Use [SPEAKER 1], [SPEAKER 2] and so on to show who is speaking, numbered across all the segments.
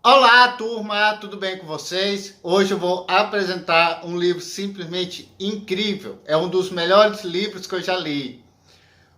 [SPEAKER 1] Olá, turma, tudo bem com vocês? Hoje eu vou apresentar um livro simplesmente incrível. É um dos melhores livros que eu já li.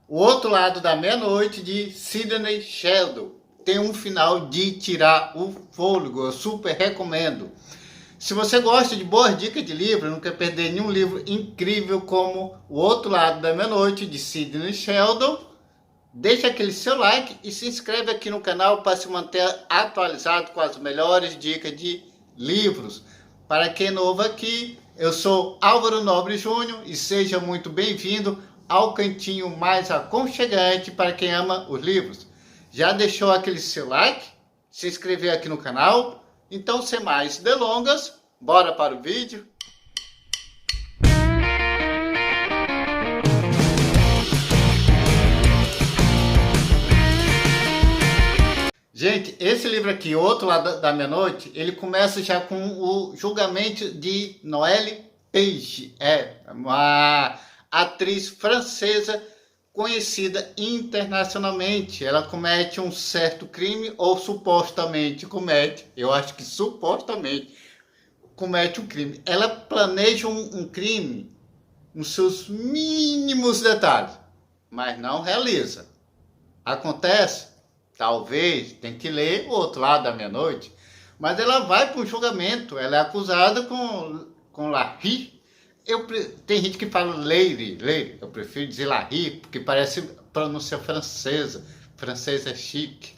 [SPEAKER 1] O Outro Lado da Meia-Noite, de Sidney Sheldon. Tem um final de tirar o fôlego, eu super recomendo. Se você gosta de boas dicas de livro, não quer perder nenhum livro incrível como O Outro Lado da Meia-Noite, de Sidney Sheldon, deixa aquele seu like e se inscreve aqui no canal para se manter atualizado com as melhores dicas de livros. Para quem é novo aqui, eu sou Álvaro Nobre Júnior e seja muito bem-vindo ao cantinho mais aconchegante para quem ama os livros. Já deixou aquele seu like? Se inscreveu aqui no canal? Então, sem mais delongas, bora para o vídeo? Gente, esse livro aqui, Outro Lado da Meia-Noite, ele começa já com o julgamento de Noelle Page. É uma atriz francesa conhecida internacionalmente. Ela comete um certo crime, ou supostamente comete, eu acho que supostamente comete um crime. Ela planeja um crime nos seus mínimos detalhes, mas não realiza. Acontece? Talvez, tem que ler O Outro Lado da Meia-Noite. Mas ela vai para o julgamento, ela é acusada com Larry. Tem gente que fala Leire, eu prefiro dizer Larry, porque parece pronúncia francesa. Francês é chique.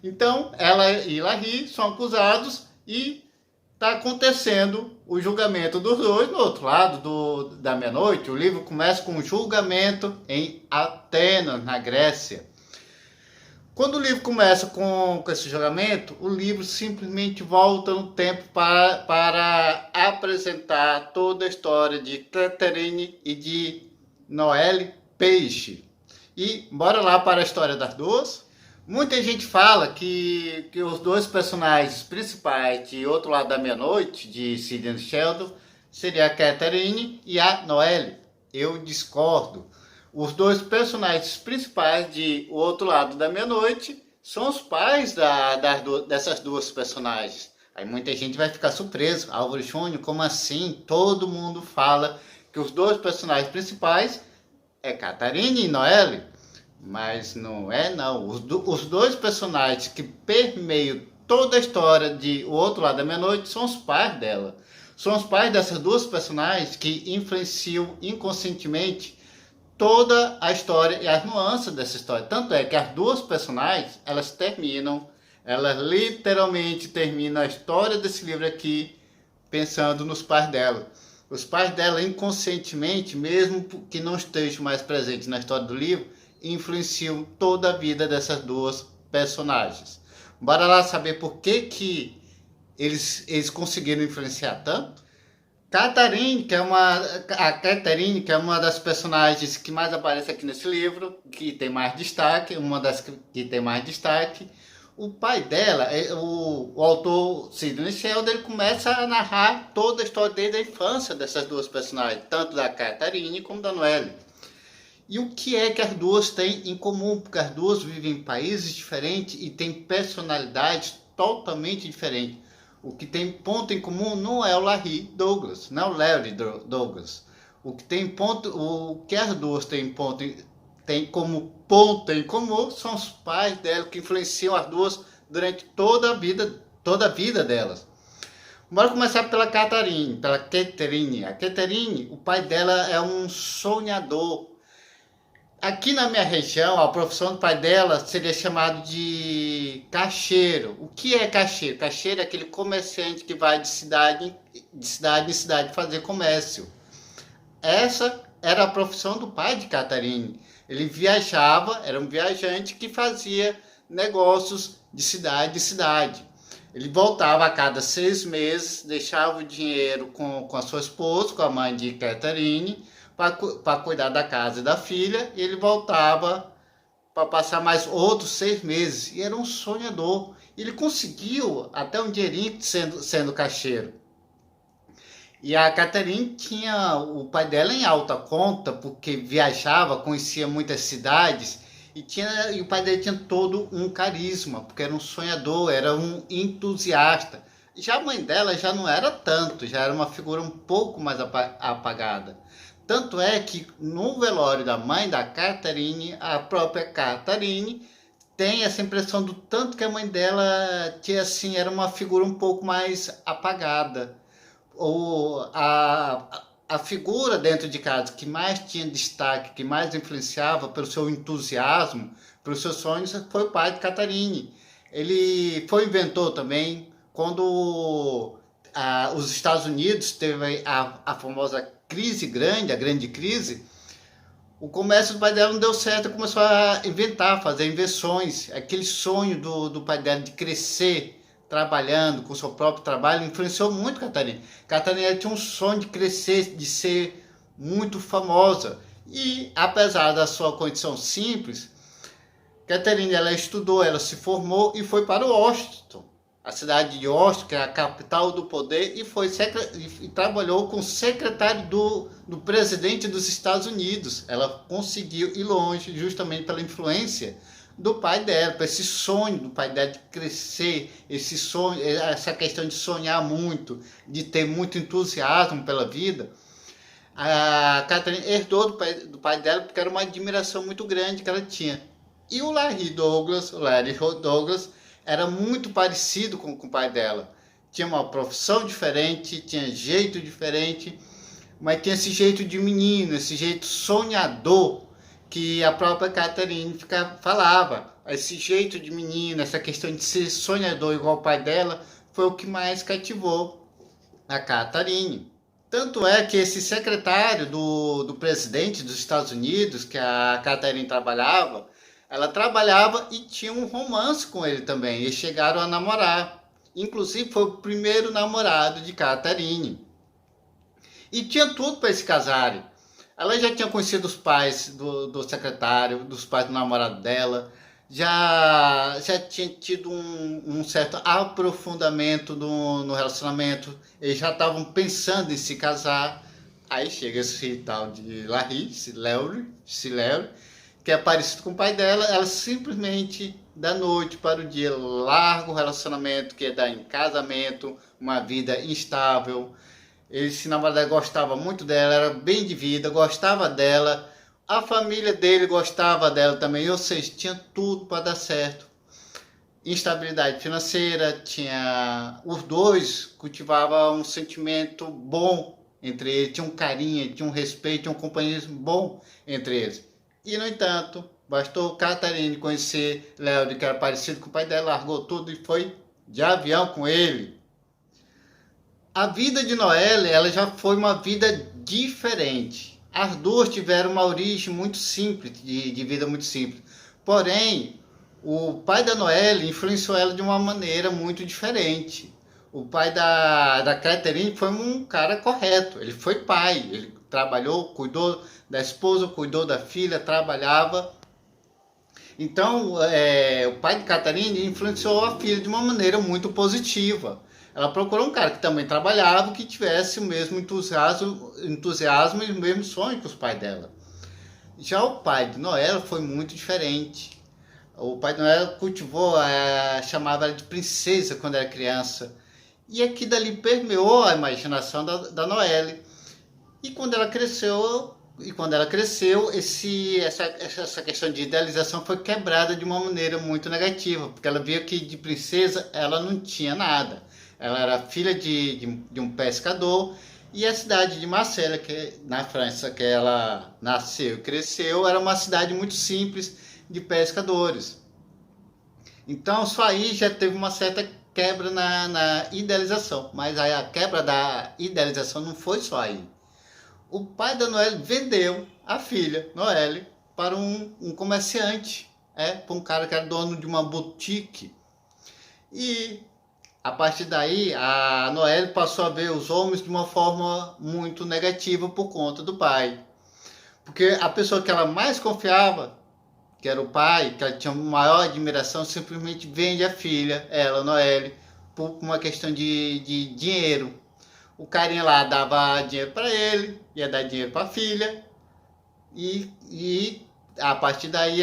[SPEAKER 1] Então, ela e Larry são acusados e está acontecendo o julgamento dos dois no outro lado da meia-noite. O livro começa com um julgamento em Atenas, na Grécia. Quando o livro começa com esse julgamento, o livro simplesmente volta no tempo para apresentar toda a história de Catherine e de Noelle Page. E bora lá para a história das duas. Muita gente fala que os dois personagens principais de Outro Lado da Meia-Noite, de Sidney Sheldon, seria a Catherine e a Noelle. Eu discordo. Os dois personagens principais de O Outro Lado da Meia-Noite são os pais dessas duas personagens. Aí muita gente vai ficar surpreso. Álvaro Júnior, como assim? Todo mundo fala que os dois personagens principais é Catherine e Noelle. Mas não é não. Os dois personagens que permeiam toda a história de O Outro Lado da Meia-Noite são os pais dela. São os pais dessas duas personagens que influenciam inconscientemente toda a história e as nuances dessa história. Tanto é que as duas personagens, elas literalmente terminam a história desse livro aqui pensando nos pais dela. Os pais dela inconscientemente, mesmo que não estejam mais presentes na história do livro, influenciam toda a vida dessas duas personagens. Bora lá saber por que eles conseguiram influenciar tanto? A Catherine, que é uma das personagens que mais aparece aqui nesse livro, que tem mais destaque, uma das que tem mais destaque. O pai dela, o autor Sidney Sheldon, ele começa a narrar toda a história desde a infância dessas duas personagens, tanto da Catherine como da Noelle. E o que é que as duas têm em comum? Porque as duas vivem em países diferentes e têm personalidades totalmente diferentes. O que tem ponto em comum não é o Larry Douglas, não é o Larry Douglas. O que as duas têm como ponto em comum são os pais dela que influenciam as duas durante toda a vida delas. Bora começar pela Catherine. A Catherine, o pai dela é um sonhador. Aqui na minha região, a profissão do pai dela seria chamado de caixeiro. O que é caixeiro? Caixeiro é aquele comerciante que vai de cidade em cidade fazer comércio. Essa era a profissão do pai de Catherine. Ele viajava, era um viajante que fazia negócios de cidade em cidade. Ele voltava a cada 6 meses, deixava o dinheiro com a sua esposa, com a mãe de Catherine, para cuidar da casa e da filha, e ele voltava para passar mais outros 6 meses. E era um sonhador. Ele conseguiu até um dinheirinho sendo caixeiro. E a Catherine tinha o pai dela em alta conta, porque viajava, conhecia muitas cidades E o pai dele tinha todo um carisma, porque era um sonhador, era um entusiasta. Já a mãe dela já não era tanto, já era uma figura um pouco mais apagada. Tanto é que no velório da mãe da Catherine, a própria Catherine tem essa impressão do tanto que a mãe dela tinha assim, era uma figura um pouco mais apagada. Ou a figura dentro de casa que mais tinha destaque, que mais influenciava pelo seu entusiasmo, pelos seus sonhos, foi o pai de Catherine. Ele foi inventor também quando os Estados Unidos teve a famosa crise grande, a grande crise. O comércio do pai dela não deu certo, começou a inventar, fazer invenções. Aquele sonho do pai dela de crescer trabalhando com o seu próprio trabalho influenciou muito Catarina. Catarina tinha um sonho de crescer, de ser muito famosa. E apesar da sua condição simples, Catarina ela estudou, ela se formou e foi para Washington, a cidade de Washington, que é a capital do poder, e trabalhou com o secretário do presidente dos Estados Unidos. Ela conseguiu ir longe justamente pela influência do pai dela, para esse sonho do pai dela de crescer, esse sonho, essa questão de sonhar muito, de ter muito entusiasmo pela vida. A Catherine herdou do pai dela porque era uma admiração muito grande que ela tinha. E o Larry Douglas era muito parecido com o pai dela. Tinha uma profissão diferente, tinha jeito diferente, mas tinha esse jeito de menino, esse jeito sonhador que a própria Catherine falava. Esse jeito de menino, essa questão de ser sonhador igual o pai dela, foi o que mais cativou a Catherine. Tanto é que esse secretário do presidente dos Estados Unidos, que a Catherine trabalhava, ela trabalhava e tinha um romance com ele também. Eles chegaram a namorar. Inclusive foi o primeiro namorado de Catherine. E tinha tudo para se casarem. Ela já tinha conhecido os pais do secretário, dos pais do namorado dela. Já tinha tido um certo aprofundamento no relacionamento. Eles já estavam pensando em se casar. Aí chega esse tal de Larry, Larry, que é parecido com o pai dela. Ela simplesmente, da noite para o dia, larga o relacionamento que ia dar em casamento, uma vida instável. Esse namorado gostava muito dela, era bem de vida, gostava dela. A família dele gostava dela também, ou seja, tinha tudo para dar certo. Instabilidade financeira, os dois cultivavam um sentimento bom entre eles, tinha um carinho, tinha um respeito, tinha um companheirismo bom entre eles. E, no entanto, bastou Catherine conhecer Léo, que era parecido com o pai dela, largou tudo e foi de avião com ele. A vida de Noelle, ela já foi uma vida diferente. As duas tiveram uma origem muito simples, de vida muito simples. Porém, o pai da Noelle influenciou ela de uma maneira muito diferente. O pai da Catherine foi um cara correto. Ele foi pai, ele trabalhou, cuidou da esposa, cuidou da filha, trabalhava. Então, o pai de Catherine influenciou a filha de uma maneira muito positiva. Ela procurou um cara que também trabalhava, que tivesse o mesmo entusiasmo e o mesmo sonho que os pais dela. Já o pai de Noelle foi muito diferente. O pai de Noelle cultivou, chamava ela de princesa quando era criança. E aqui dali permeou a imaginação da Noelle. E quando ela cresceu, essa questão de idealização foi quebrada de uma maneira muito negativa, porque ela via que de princesa ela não tinha nada. Ela era filha de um pescador, e a cidade de Marselha, que na França, que ela nasceu e cresceu, era uma cidade muito simples de pescadores. Então só aí já teve uma certa quebra na idealização, mas aí a quebra da idealização não foi só aí. O pai da Noelle vendeu a filha, Noelle, para um comerciante, para um cara que era dono de uma boutique. E a partir daí, a Noelle passou a ver os homens de uma forma muito negativa por conta do pai. Porque a pessoa que ela mais confiava, que era o pai, que ela tinha maior admiração, simplesmente vende a filha, ela, Noelle, por uma questão de dinheiro. O carinha lá dava dinheiro para ele, ia dar dinheiro para a filha, e a partir daí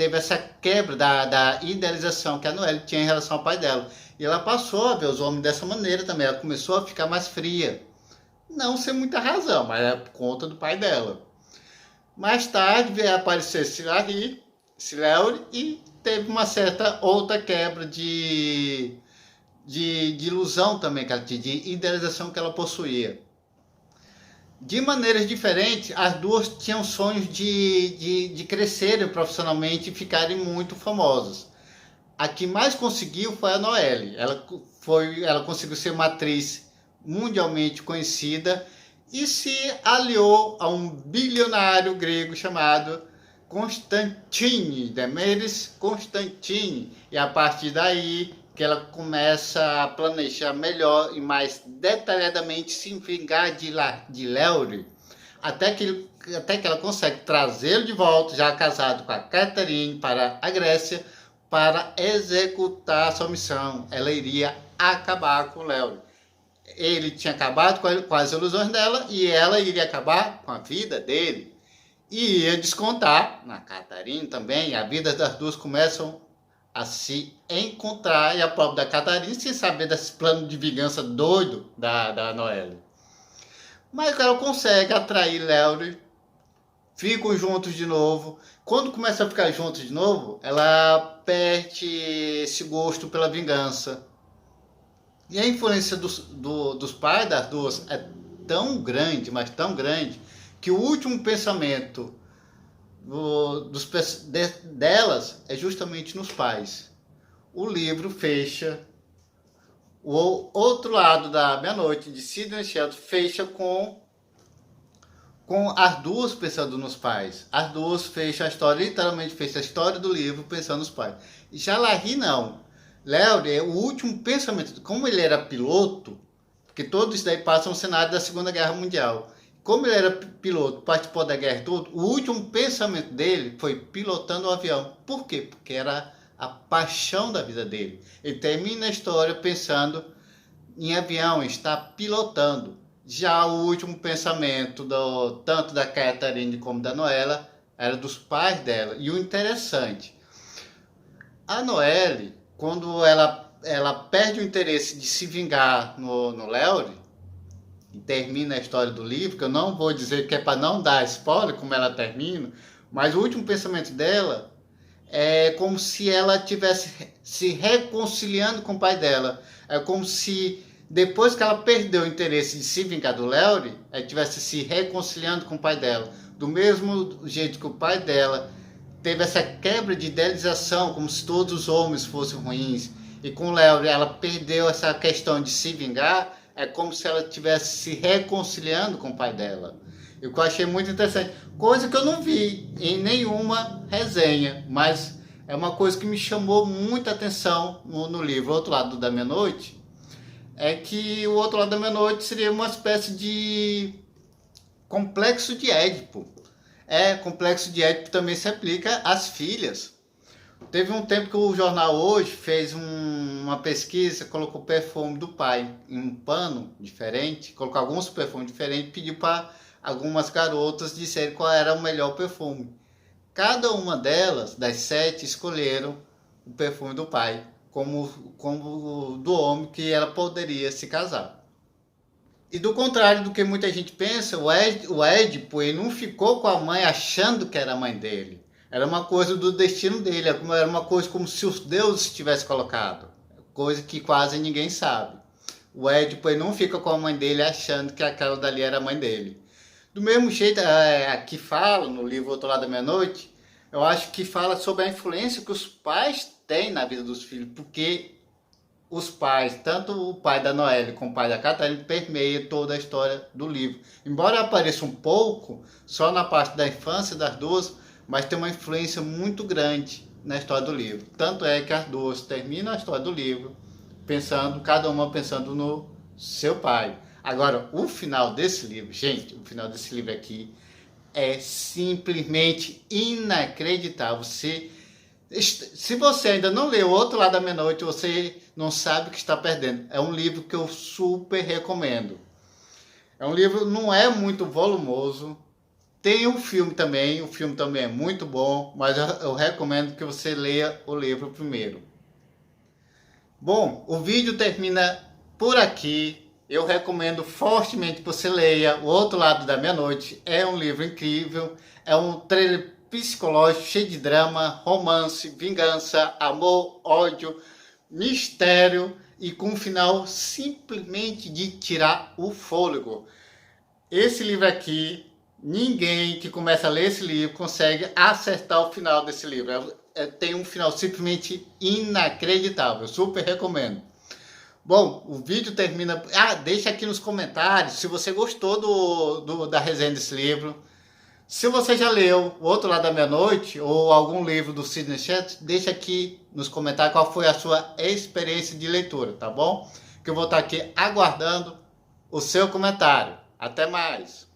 [SPEAKER 1] teve essa quebra da idealização que a Noelle tinha em relação ao pai dela. E ela passou a ver os homens dessa maneira também. Ela começou a ficar mais fria. Não sem muita razão, mas é por conta do pai dela. Mais tarde veio aparecer Sirahi, Sileuri, e teve uma certa outra quebra de ilusão também que ela tinha, de idealização que ela possuía. De maneiras diferentes, as duas tinham sonhos de crescerem profissionalmente e ficarem muito famosas. A que mais conseguiu foi a Noelle. Ela conseguiu ser uma atriz mundialmente conhecida e se aliou a um bilionário grego chamado Constantine, Demetres Constantine. E a partir daí que ela começa a planejar melhor e mais detalhadamente se vingar de Léurio, até que ela consegue trazê-lo de volta, já casado com a Catarine, para a Grécia, para executar sua missão. Ela iria acabar com Léurio. Ele tinha acabado com as ilusões dela e ela iria acabar com a vida dele. E ia descontar na Catarine também. A vida das duas começam a se encontrar, e a própria da Catarine sem saber desse plano de vingança doido da Noelle. Mas ela consegue atrair Léurio, ficam juntos de novo. Quando começa a ficar juntos de novo, ela perde esse gosto pela vingança. E a influência dos pais das duas é tão grande, mas tão grande, que o último pensamento delas é justamente nos pais. O livro fecha, o outro lado da meia-noite de Sidney Sheldon fecha com as duas pensando nos pais. As duas fecham a história, literalmente fecha a história do livro pensando nos pais. E Shalahri não. Léurio, o último pensamento, como ele era piloto, porque todos isso daí passa no cenário da Segunda Guerra Mundial. Como ele era piloto, participou da guerra e tudo, o último pensamento dele foi pilotando o avião. Por quê? Porque era a paixão da vida dele. Ele termina a história pensando em avião, está pilotando. Já o último pensamento, tanto da Catarine como da Noelle, era dos pais dela. E o interessante, a Noelle, quando ela perde o interesse de se vingar no Léurio, e termina a história do livro, que eu não vou dizer que é para não dar spoiler como ela termina, mas o último pensamento dela é como se ela estivesse se reconciliando com o pai dela. É como se depois que ela perdeu o interesse de se vingar do Léurio, ela estivesse se reconciliando com o pai dela. Do mesmo jeito que o pai dela teve essa quebra de idealização, como se todos os homens fossem ruins, e com o Léurio ela perdeu essa questão de se vingar. É como se ela estivesse se reconciliando com o pai dela. O que eu achei muito interessante. Coisa que eu não vi em nenhuma resenha, mas é uma coisa que me chamou muita atenção no livro. O Outro Lado da Meia-Noite é que o Outro Lado da Meia-Noite seria uma espécie de complexo de Édipo. Complexo de Édipo também se aplica às filhas. Teve um tempo que o jornal Hoje fez uma pesquisa, colocou o perfume do pai em um pano diferente, colocou alguns perfumes diferentes, pediu para algumas garotas disserem qual era o melhor perfume. Cada uma delas, das 7, escolheram o perfume do pai, como do homem que ela poderia se casar. E do contrário do que muita gente pensa, o Édipo ele não ficou com a mãe achando que era a mãe dele. Era uma coisa do destino dele, era uma coisa como se os deuses tivessem colocado. Coisa que quase ninguém sabe. O Édipo ele não fica com a mãe dele achando que aquela dali era a mãe dele. Do mesmo jeito, aqui fala, no livro Outro Lado da Meia-Noite, eu acho que fala sobre a influência que os pais têm na vida dos filhos, porque os pais, tanto o pai da Noelle como o pai da Catarine, permeia toda a história do livro. Embora apareça um pouco, só na parte da infância das duas, mas tem uma influência muito grande na história do livro. Tanto é que as duas terminam a história do livro cada uma pensando no seu pai. Agora, o final desse livro, gente, o final desse livro aqui é simplesmente inacreditável. Se você ainda não leu O Outro Lado da Meia-Noite, você não sabe o que está perdendo. É um livro que eu super recomendo. É um livro, não é muito volumoso, Tem um filme também, o filme também é muito bom, mas eu recomendo que você leia o livro primeiro. Bom, o vídeo termina por aqui. Eu recomendo fortemente que você leia O Outro Lado da Meia-Noite. É um livro incrível, é um thriller psicológico cheio de drama, romance, vingança, amor, ódio, mistério e com um final simplesmente de tirar o fôlego. Esse livro aqui, ninguém que começa a ler esse livro consegue acertar o final desse livro. Tem um final simplesmente inacreditável. Super recomendo. Bom, o vídeo termina... deixa aqui nos comentários se você gostou da resenha desse livro. Se você já leu O Outro Lado da Meia-Noite ou algum livro do Sidney Sheldon, deixa aqui nos comentários qual foi a sua experiência de leitura, tá bom? Que eu vou estar aqui aguardando o seu comentário. Até mais!